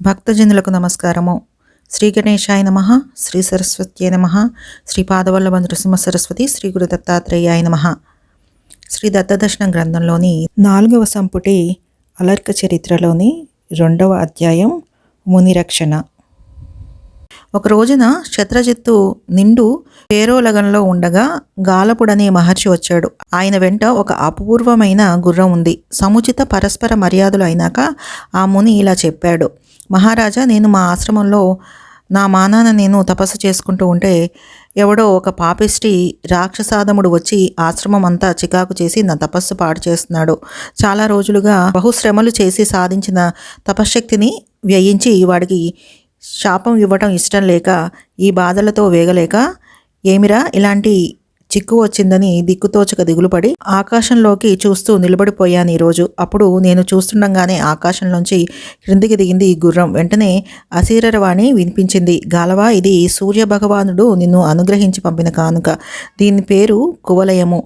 భక్తజనులకు నమస్కారము. శ్రీ గణేశాయ నమః, శ్రీ సరస్వత్యై నమః, శ్రీ పాదవల్లభ నృసింహ సరస్వతి, శ్రీ గురు దత్తాత్రేయాయ నమః. శ్రీ దత్తదర్శనం గ్రంథంలోని 4వ సంపుటి అలర్క చరిత్రలోని 2వ అధ్యాయం మునిరక్షణ. ఒక రోజున శత్రజిత్తు నిండు పేరోలగంలో ఉండగా గాలపుడనే మహర్షి వచ్చాడు. ఆయన వెంట ఒక అపూర్వమైన గుర్రం ఉంది. సముచిత పరస్పర మర్యాదలు అయినాక ఆ ముని ఇలా చెప్పాడు: మహారాజా, నేను మా ఆశ్రమంలో నా మానాన నేను తపస్సు చేసుకుంటూ ఉంటే ఎవడో ఒక పాపిష్టి రాక్షసాదముడు వచ్చి ఆశ్రమం అంతా చికాకు చేసి నా తపస్సు పాడు చేస్తున్నాడు. చాలా రోజులుగా బహుశ్రమలు చేసి సాధించిన తపశ్శక్తిని వ్యయించి వాడికి శాపం ఇవ్వటం ఇష్టం లేక ఈ బాధలతో వేగలేక, ఏమిరా ఇలాంటి చిక్కు వచ్చిందని దిక్కుతోచక దిగులుపడి ఆకాశంలోకి చూస్తూ నిలబడిపోయాను ఈరోజు. అప్పుడు నేను చూస్తుండగానే ఆకాశంలోంచి క్రిందికి దిగింది ఈ గుర్రం. వెంటనే అశరీరవాణి వినిపించింది: గాలవా, ఇది సూర్య భగవానుడు నిన్ను అనుగ్రహించి పంపిన కానుక. దీని పేరు కువలయము.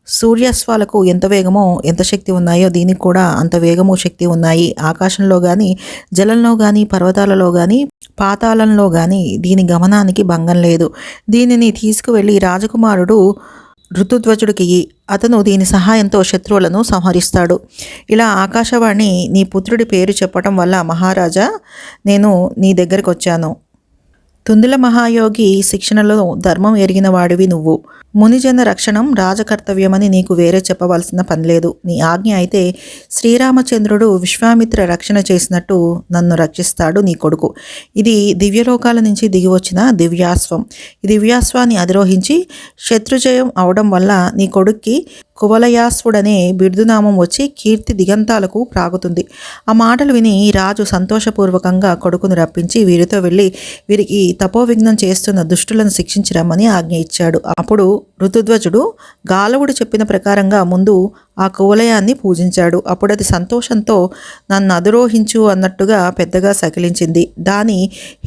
సూర్యాశ్వాలకు ఎంత వేగమో ఎంత శక్తి ఉన్నాయో దీనికి కూడా అంత వేగము శక్తి ఉన్నాయి. ఆకాశంలో కానీ, జలంలో కానీ, పర్వతాలలో కానీ, పాతాళంలో కానీ దీని గమనానికి భంగం లేదు. దీనిని తీసుకువెళ్ళి రాజకుమారుడు ఋతుధ్వజుడికి అతను దీని సహాయంతో శత్రువులను సంహరిస్తాడు. ఇలా ఆకాశవాణి నీ పుత్రుడి పేరు చెప్పటం వల్ల మహారాజా నేను నీ దగ్గరికి వచ్చాను. తుందిల మహాయోగి శిక్షణలో ధర్మం ఎరిగిన వాడివి నువ్వు. మునిజన రక్షణం రాజకర్తవ్యమని నీకు వేరే చెప్పవలసిన పనిలేదు. నీ ఆజ్ఞ అయితే శ్రీరామచంద్రుడు విశ్వామిత్ర రక్షణ చేసినట్టు నన్ను రక్షిస్తాడు నీ కొడుకు. ఇది దివ్యలోకాల నుంచి దిగి వచ్చిన దివ్యాశ్వం. ఈ దివ్యాశ్వాన్ని అధిరోహించి శత్రుజయం అవడం వల్ల నీ కొడుక్కి కువలయాశ్వుడనే బిరుదునామం వచ్చి కీర్తి దిగంతాలకు ప్రాగుతుంది. ఆ మాటలు విని రాజు సంతోషపూర్వకంగా కొడుకును రప్పించి వీరితో వెళ్ళి వీరికి తపోవిఘ్నం చేస్తున్న దుష్టులను శిక్షించిరమ్మని ఆజ్ఞ ఇచ్చాడు. అప్పుడు ఋతుధ్వజుడు గాలవుడు చెప్పిన ప్రకారంగా ముందు ఆ కువలయాన్ని పూజించాడు. అప్పుడు అది సంతోషంతో నన్ను అధిరోహించు అన్నట్టుగా పెద్దగా సకిలించింది. దాని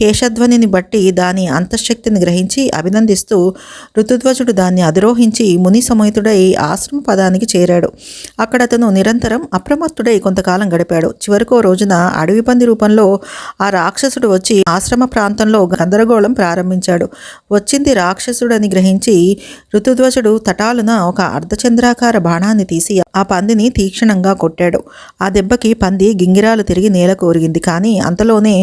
హేషధ్వనిని బట్టి దాని అంతఃశక్తిని గ్రహించి అభినందిస్తూ ఋతుధ్వజుడు దాన్ని అధిరోహించి ముని సమేతుడై ఆశ్రమ పదానికి చేరాడు. అక్కడ అతను నిరంతరం అప్రమత్తుడై కొంతకాలం గడిపాడు. చివరికో రోజున అడవి పంది రూపంలో ఆ రాక్షసుడు వచ్చి ఆశ్రమ ప్రాంతంలో గందరగోళం ప్రారంభించాడు. వచ్చింది రాక్షసుడని గ్రహించి ఋతుధ్వజుడు తటాలున ఒక అర్ధచంద్రాకార బాణాన్ని తీసి ఆ పందిని తీక్షణంగా కొట్టాడు. ఆ దెబ్బకి పంది గింగిరాలు తిరిగి నేల కోరిగింది. కానీ అంతలోనే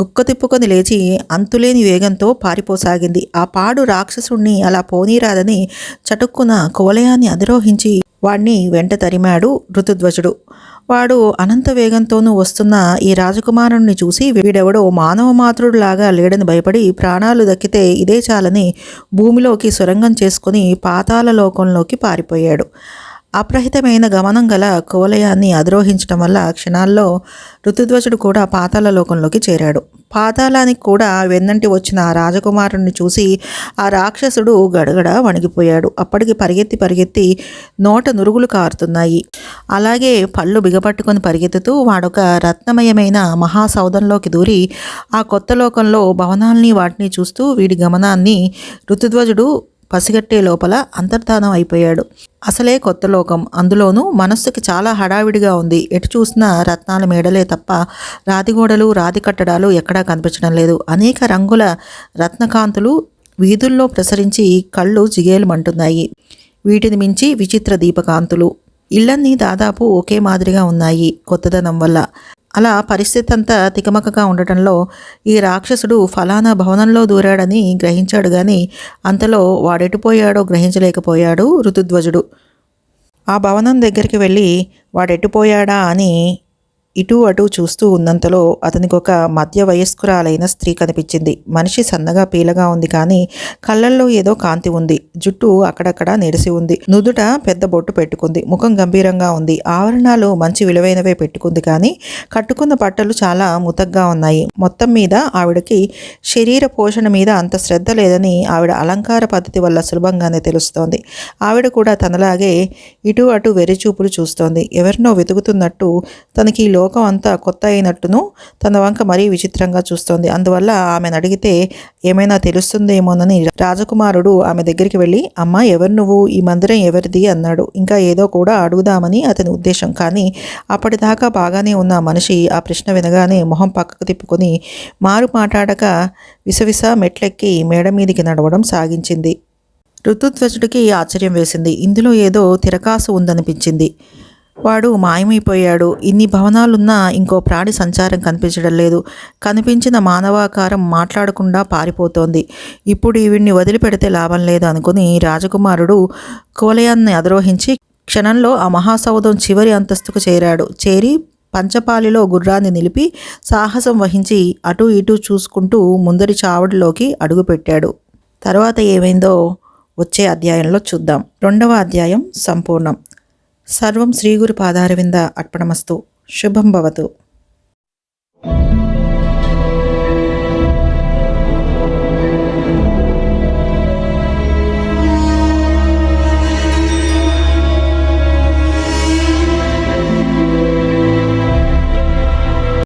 గుక్క తిప్పుకొని లేచి అంతులేని వేగంతో పారిపోసాగింది. ఆ పాడు రాక్షసుణ్ణి అలా పోనీరాదని చటుక్కున కువలయాన్ని అధిరోహించి వాణ్ణి వెంట తరిమాడు ఋతుధ్వజుడు. వాడు అనంత వేగంతోనూ వస్తున్న ఈ రాజకుమారుణ్ణి చూసి వీడెవడో మానవ మాతృడులాగా లేడని భయపడి ప్రాణాలు దక్కితే ఇదే చాలని భూమిలోకి సొరంగం చేసుకుని పాతాళ లోకంలోకి పారిపోయాడు. అప్రహితమైన గమనం గల కువలయాన్ని అధిరోహించడం వల్ల క్షణాల్లో ఋతుధ్వజుడు కూడా పాతాళ లోకంలోకి చేరాడు. పాతాళానికి కూడా వెన్నంటి వచ్చిన ఆ రాజకుమారుణ్ణి చూసి ఆ రాక్షసుడు గడగడ వణిగిపోయాడు. అప్పటికి పరిగెత్తి నోట నురుగులు కారుతున్నాయి. అలాగే పళ్ళు బిగపట్టుకొని పరిగెత్తుతూ వాడొక రత్నమయమైన మహాసౌధంలోకి దూరి ఆ కొత్త లోకంలో భవనాల్ని వాటిని చూస్తూ వీడి గమనాన్ని ఋతుధ్వజుడు పసిగట్టే లోపల అంతర్ధానం అయిపోయాడు. అసలే కొత్త లోకం, అందులోనూ మనస్సుకి చాలా హడావిడిగా ఉంది. ఎటు చూసినా రత్నాల మేడలే తప్ప రాతిగోడలు, రాతి కట్టడాలు ఎక్కడా కనిపించడం లేదు. అనేక రంగుల రత్నకాంతులు వీధుల్లో ప్రసరించి కళ్ళు జిగేలుమంటున్నాయి. వీటిని మించి విచిత్ర దీపకాంతులు. ఇళ్ళన్నీ దాదాపు ఒకే మాదిరిగా ఉన్నాయి కొత్తదనం వల్ల. అలా పరిస్థితి అంతా తికమకగా ఉండటంలో ఈ రాక్షసుడు ఫలానా భవనంలో దూరాడని గ్రహించాడు. కానీ అంతలో వాడెటుపోయాడో గ్రహించలేకపోయాడు ఋతుధ్వజుడు. ఆ భవనం దగ్గరికి వెళ్ళి వాడెటుపోయాడా అని ఇటు అటు చూస్తూ ఉన్నంతలో అతనికి ఒక మధ్య వయస్కురాలైన స్త్రీ కనిపించింది. మనిషి సన్నగా పీలగా ఉంది, కానీ కళ్ళల్లో ఏదో కాంతి ఉంది. జుట్టు అక్కడక్కడ నెరిసి ఉంది. నుదుట పెద్ద బొట్టు పెట్టుకుంది. ముఖం గంభీరంగా ఉంది. ఆవరణాలు మంచి విలువైనవే పెట్టుకుంది, కానీ కట్టుకున్న బట్టలు చాలా ముతగ్గా ఉన్నాయి. మొత్తం మీద ఆవిడకి శరీర పోషణ మీద అంత శ్రద్ధ లేదని ఆవిడ అలంకార పద్ధతి వల్ల సులభంగానే తెలుస్తోంది. ఆవిడ కూడా తనలాగే ఇటు అటు వెర్రిచూపులు చూస్తోంది. ఎవరినో వెతుకుతున్నట్టు తనకి లోకం అంతా కొత్త అయినట్టును తన వంక మరీ విచిత్రంగా చూస్తోంది. అందువల్ల ఆమెను అడిగితే ఏమైనా తెలుస్తుందేమోనని రాజకుమారుడు ఆమె దగ్గరికి వెళ్ళి, అమ్మ ఎవరు నువ్వు, ఈ మందిరం ఎవరిది అన్నాడు. ఇంకా ఏదో కూడా అడుగుదామని అతని ఉద్దేశం. కానీ అప్పటిదాకా బాగానే ఉన్న మనిషి ఆ ప్రశ్న వినగానే మొహం పక్కకు తిప్పుకొని మారు మాట్లాడక విసవిస మెట్లెక్కి మేడ మీదికి నడవడం సాగించింది. ఋతుధ్వజుడికి ఆశ్చర్యం వేసింది. ఇందులో ఏదో తిరకాసు ఉందనిపించింది. వాడు మాయమైపోయాడు. ఇన్ని భవనాలున్నా ఇంకో ప్రాణి సంచారం కనిపించడం లేదు. కనిపించిన మానవాకారం మాట్లాడకుండా పారిపోతోంది. ఇప్పుడు ఈవిడ్ని వదిలిపెడితే లాభం లేదు అనుకుని రాజకుమారుడు కోలయాన్ని అధిరోహించి క్షణంలో ఆ మహాసౌధం చివరి అంతస్తుకు చేరి పంచపాలిలో గుర్రాన్ని నిలిపి సాహసం వహించి అటూ ఇటూ చూసుకుంటూ ముందరి చావడిలోకి అడుగుపెట్టాడు. తర్వాత ఏమైందో వచ్చే అధ్యాయంలో చూద్దాం. 2వ అధ్యాయం సంపూర్ణం. సర్వం శ్రీగురు పాదారవింద అర్పణమస్తు. శుభం భవతు.